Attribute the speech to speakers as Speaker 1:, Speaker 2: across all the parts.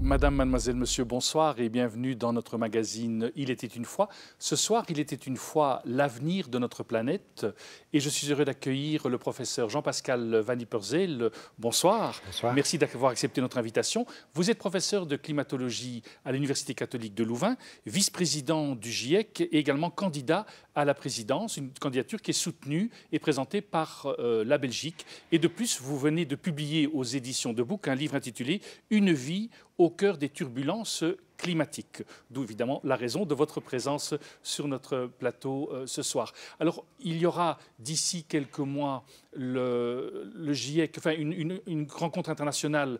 Speaker 1: Madame, mademoiselle, monsieur, bonsoir et bienvenue dans notre magazine Il était une fois. Ce soir, il était une fois l'avenir de notre planète et je suis heureux d'accueillir le professeur Jean-Pascal Van Ypersel. Bonsoir.
Speaker 2: Bonsoir.
Speaker 1: Merci d'avoir accepté notre invitation. Vous êtes professeur de climatologie à l'Université catholique de Louvain, vice-président du GIEC et également candidat à la présidence, une candidature qui est soutenue et présentée par la Belgique. Et de plus, vous venez de publier aux éditions de Book un livre intitulé « Une vie au cœur des turbulences climatiques », d'où évidemment la raison de votre présence sur notre plateau ce soir. Alors, il y aura d'ici quelques mois le GIEC, enfin une rencontre internationale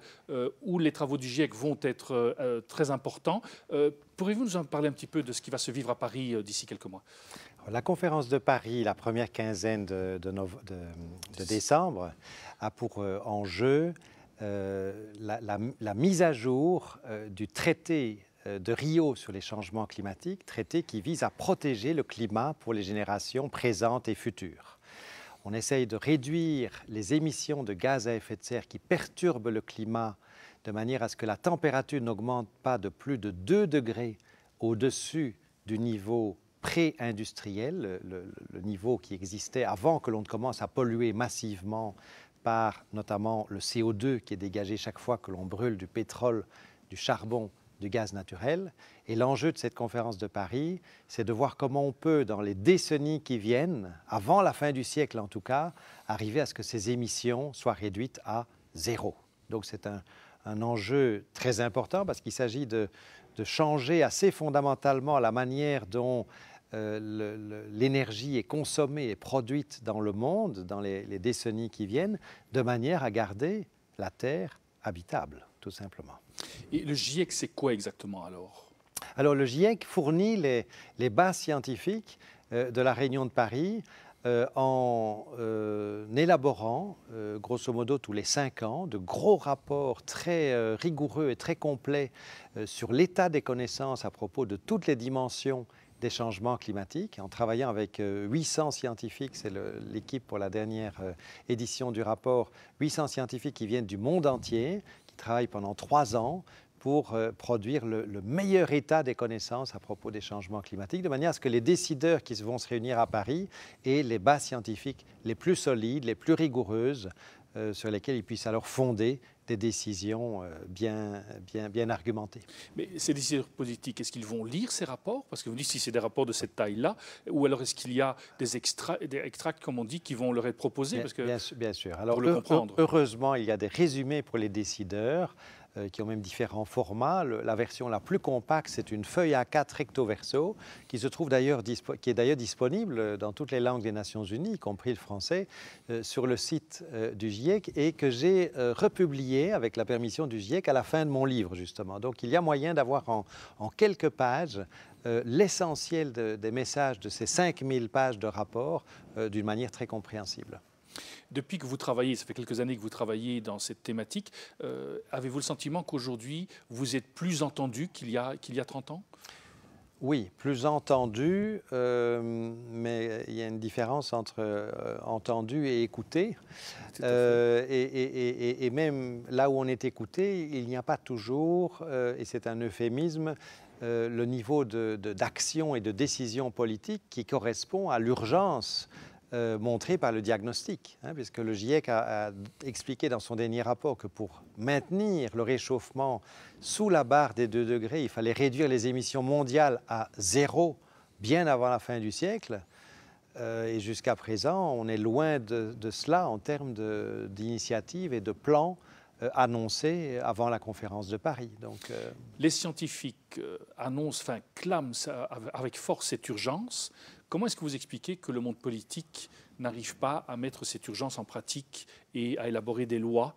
Speaker 1: où les travaux du GIEC vont être très importants. Pourriez-vous nous en parler un petit peu de ce qui va se vivre à Paris d'ici quelques mois?
Speaker 2: La conférence de Paris, la première quinzaine de décembre, a pour enjeu la mise à jour du traité de Rio sur les changements climatiques, traité qui vise à protéger le climat pour les générations présentes et futures. On essaye de réduire les émissions de gaz à effet de serre qui perturbent le climat de manière à ce que la température n'augmente pas de plus de 2 degrés au-dessus du niveau pré-industriel, le niveau qui existait avant que l'on commence à polluer massivement par notamment le CO2 qui est dégagé chaque fois que l'on brûle du pétrole, du charbon, du gaz naturel. Et l'enjeu de cette conférence de Paris, c'est de voir comment on peut, dans les décennies qui viennent, avant la fin du siècle en tout cas, arriver à ce que ces émissions soient réduites à zéro. Donc c'est un enjeu très important parce qu'il s'agit de changer assez fondamentalement la manière dont l'énergie est consommée et produite dans le monde, dans les décennies qui viennent, de manière à garder la Terre habitable, tout simplement.
Speaker 1: Et le GIEC, c'est quoi exactement alors?
Speaker 2: Alors le GIEC fournit les bases scientifiques de la Réunion de Paris en élaborant, grosso modo tous les 5 ans, de gros rapports très rigoureux et très complets sur l'état des connaissances à propos de toutes les dimensions des changements climatiques, en travaillant avec 800 scientifiques, c'est l'équipe pour la dernière édition du rapport, 800 scientifiques qui viennent du monde entier, qui travaillent pendant 3 ans pour produire le meilleur état des connaissances à propos des changements climatiques, de manière à ce que les décideurs qui vont se réunir à Paris aient les bases scientifiques les plus solides, les plus rigoureuses, sur lesquelles ils puissent alors fonder des décisions bien argumentées.
Speaker 1: Mais ces décideurs politiques, est-ce qu'ils vont lire ces rapports? Parce que vous dites si c'est des rapports de cette taille-là, ou alors est-ce qu'il y a des extracts, comme on dit, qui vont leur être proposés? Parce que,
Speaker 2: bien sûr. Alors,
Speaker 1: pour le comprendre.
Speaker 2: Heureusement, il y a des résumés pour les décideurs qui ont même différents formats. La version la plus compacte, c'est une feuille A4 recto verso qui se trouve d'ailleurs qui est d'ailleurs disponible dans toutes les langues des Nations Unies, y compris le français, sur le site du GIEC et que j'ai republié avec la permission du GIEC à la fin de mon livre, justement. Donc, il y a moyen d'avoir en quelques pages l'essentiel des messages de ces 5000 pages de rapport d'une manière très compréhensible.
Speaker 1: Depuis que vous travaillez, ça fait quelques années que vous travaillez dans cette thématique, avez-vous le sentiment qu'aujourd'hui, vous êtes plus entendu qu'il y a 30 ans?
Speaker 2: Oui, plus entendu, mais il y a une différence entre entendu et écouté. Et même là où on est écouté, il n'y a pas toujours, et c'est un euphémisme, le niveau d'action et de décision politique qui correspond à l'urgence montré par le diagnostic, puisque le GIEC a expliqué dans son dernier rapport que pour maintenir le réchauffement sous la barre des 2 degrés, il fallait réduire les émissions mondiales à 0 bien avant la fin du siècle. Et jusqu'à présent, on est loin de cela en termes d'initiatives et de plans annoncés avant la conférence de Paris. Donc,
Speaker 1: les scientifiques clament avec force cette urgence. Comment est-ce que vous expliquez que le monde politique n'arrive pas à mettre cette urgence en pratique et à élaborer des lois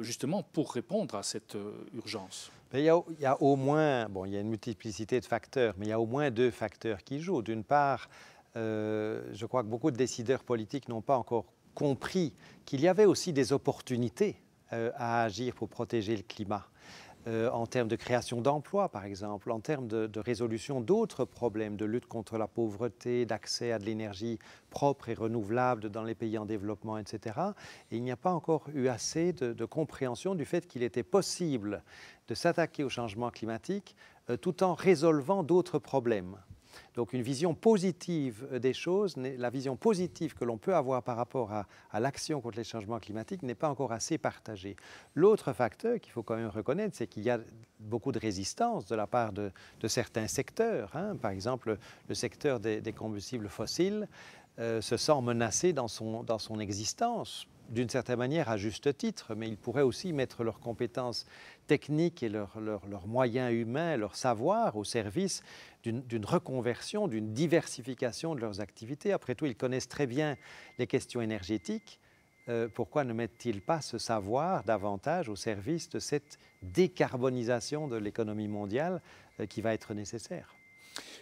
Speaker 1: justement pour répondre à cette urgence?
Speaker 2: Il y a au moins, il y a une multiplicité de facteurs, mais il y a au moins 2 facteurs qui jouent. D'une part, je crois que beaucoup de décideurs politiques n'ont pas encore compris qu'il y avait aussi des opportunités à agir pour protéger le climat. En termes de création d'emplois, par exemple, en termes de résolution d'autres problèmes, de lutte contre la pauvreté, d'accès à de l'énergie propre et renouvelable dans les pays en développement, etc. Et il n'y a pas encore eu assez de compréhension du fait qu'il était possible de s'attaquer au changement climatique tout en résolvant d'autres problèmes. Donc une vision positive des choses, la vision positive que l'on peut avoir par rapport à l'action contre les changements climatiques n'est pas encore assez partagée. L'autre facteur qu'il faut quand même reconnaître, c'est qu'il y a beaucoup de résistance de la part de certains secteurs. Par exemple, le secteur des combustibles fossiles se sent menacé dans son existence, d'une certaine manière à juste titre, mais ils pourraient aussi mettre leurs compétences techniques et leurs moyens humains, leur savoir au service d'une reconversion, d'une diversification de leurs activités. Après tout, ils connaissent très bien les questions énergétiques. Pourquoi ne mettent-ils pas ce savoir davantage au service de cette décarbonisation de l'économie mondiale qui va être nécessaire ?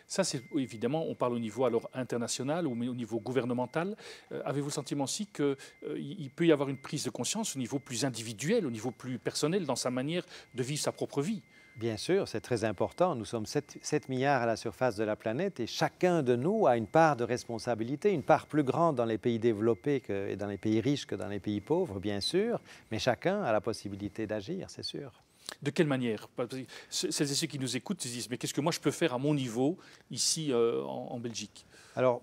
Speaker 1: Ça, c'est évidemment, on parle au niveau alors international ou au niveau gouvernemental. Avez-vous le sentiment aussi qu'il peut y avoir une prise de conscience au niveau plus individuel, au niveau plus personnel, dans sa manière de vivre sa propre vie?
Speaker 2: Bien sûr, c'est très important. Nous sommes 7 milliards à la surface de la planète et chacun de nous a une part de responsabilité, une part plus grande dans les pays développés et dans les pays riches que dans les pays pauvres, bien sûr, mais chacun a la possibilité d'agir, c'est sûr.
Speaker 1: De quelle manière? Celles et ceux qui nous écoutent se disent, mais qu'est-ce que moi je peux faire à mon niveau, ici en Belgique?
Speaker 2: Alors,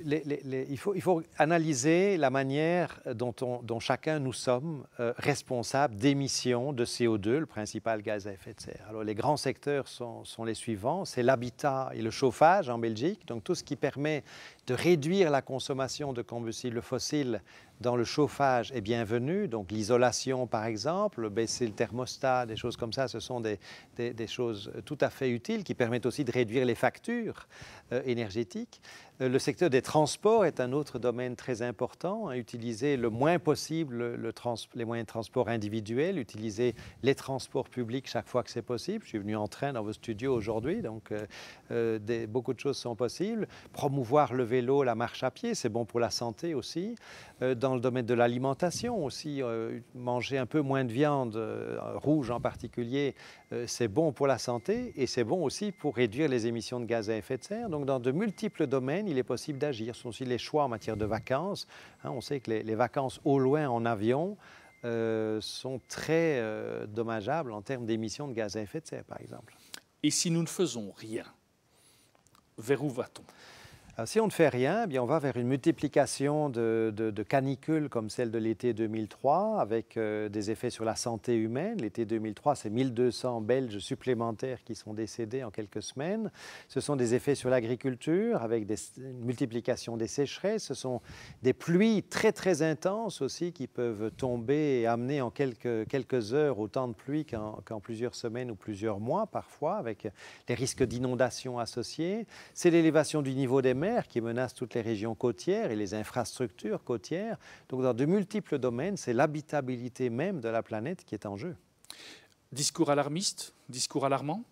Speaker 2: il faut analyser la manière dont chacun nous sommes responsables d'émissions de CO2, le principal gaz à effet de serre. Alors, les grands secteurs sont les suivants. C'est l'habitat et le chauffage en Belgique, donc tout ce qui permet de réduire la consommation de combustibles fossiles dans le chauffage est bienvenu. Donc l'isolation, par exemple, baisser le thermostat, des choses comme ça, ce sont des choses tout à fait utiles qui permettent aussi de réduire les factures énergétiques. Le secteur des transports est un autre domaine très important. Utiliser le moins possible les moyens de transport individuels, utiliser les transports publics chaque fois que c'est possible. Je suis venu en train dans vos studios aujourd'hui, donc beaucoup de choses sont possibles. Promouvoir le vélo, la marche à pied, c'est bon pour la santé aussi. Dans le domaine de l'alimentation aussi, manger un peu moins de viande rouge en particulier, c'est bon pour la santé et c'est bon aussi pour réduire les émissions de gaz à effet de serre. Donc dans de multiples domaines, il est possible d'agir. Ce sont aussi les choix en matière de vacances. On sait que les vacances au loin en avion sont très dommageables en termes d'émissions de gaz à effet de serre, par exemple.
Speaker 1: Et si nous ne faisons rien, vers où va-t-on?
Speaker 2: Alors, si on ne fait rien, eh bien, on va vers une multiplication de canicules comme celle de l'été 2003, avec des effets sur la santé humaine. L'été 2003, c'est 1200 Belges supplémentaires qui sont décédés en quelques semaines. Ce sont des effets sur l'agriculture, avec une multiplication des sécheresses. Ce sont des pluies très, très intenses aussi qui peuvent tomber et amener en quelques heures autant de pluie qu'en plusieurs semaines ou plusieurs mois parfois, avec les risques d'inondation associés. C'est l'élévation du niveau des mers qui menace toutes les régions côtières et les infrastructures côtières. Donc dans de multiples domaines, c'est l'habitabilité même de la planète qui est en jeu.
Speaker 1: Discours alarmiste, discours alarmant?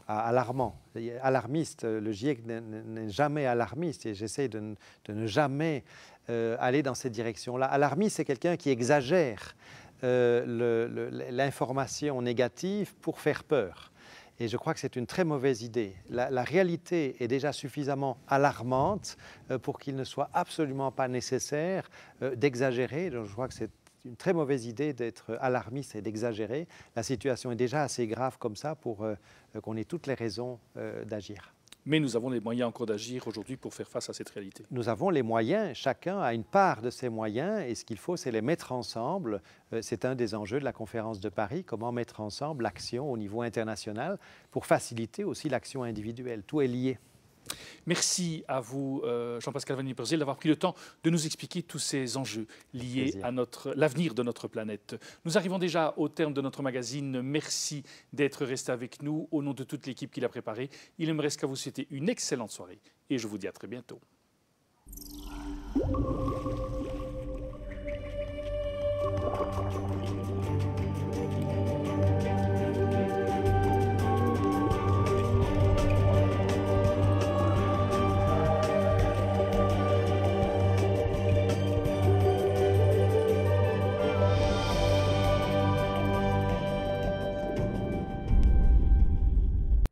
Speaker 2: Alarmant. Alarmiste, le GIEC n'est jamais alarmiste et j'essaie de ne jamais aller dans cette direction-là. Alarmiste, c'est quelqu'un qui exagère l'information négative pour faire peur. Et je crois que c'est une très mauvaise idée. La réalité est déjà suffisamment alarmante pour qu'il ne soit absolument pas nécessaire d'exagérer. Donc je crois que c'est une très mauvaise idée d'être alarmiste et d'exagérer. La situation est déjà assez grave comme ça pour qu'on ait toutes les raisons d'agir.
Speaker 1: Mais nous avons les moyens encore d'agir aujourd'hui pour faire face à cette réalité.
Speaker 2: Nous avons les moyens, chacun a une part de ces moyens et ce qu'il faut, c'est les mettre ensemble. C'est un des enjeux de la conférence de Paris, comment mettre ensemble l'action au niveau international pour faciliter aussi l'action individuelle. Tout est lié.
Speaker 1: Merci à vous, Jean-Pascal Van Ypersele, d'avoir pris le temps de nous expliquer tous ces enjeux liés à l'avenir de notre planète. Nous arrivons déjà au terme de notre magazine. Merci d'être resté avec nous. Au nom de toute l'équipe qui l'a préparé, il ne me reste qu'à vous souhaiter une excellente soirée et je vous dis à très bientôt.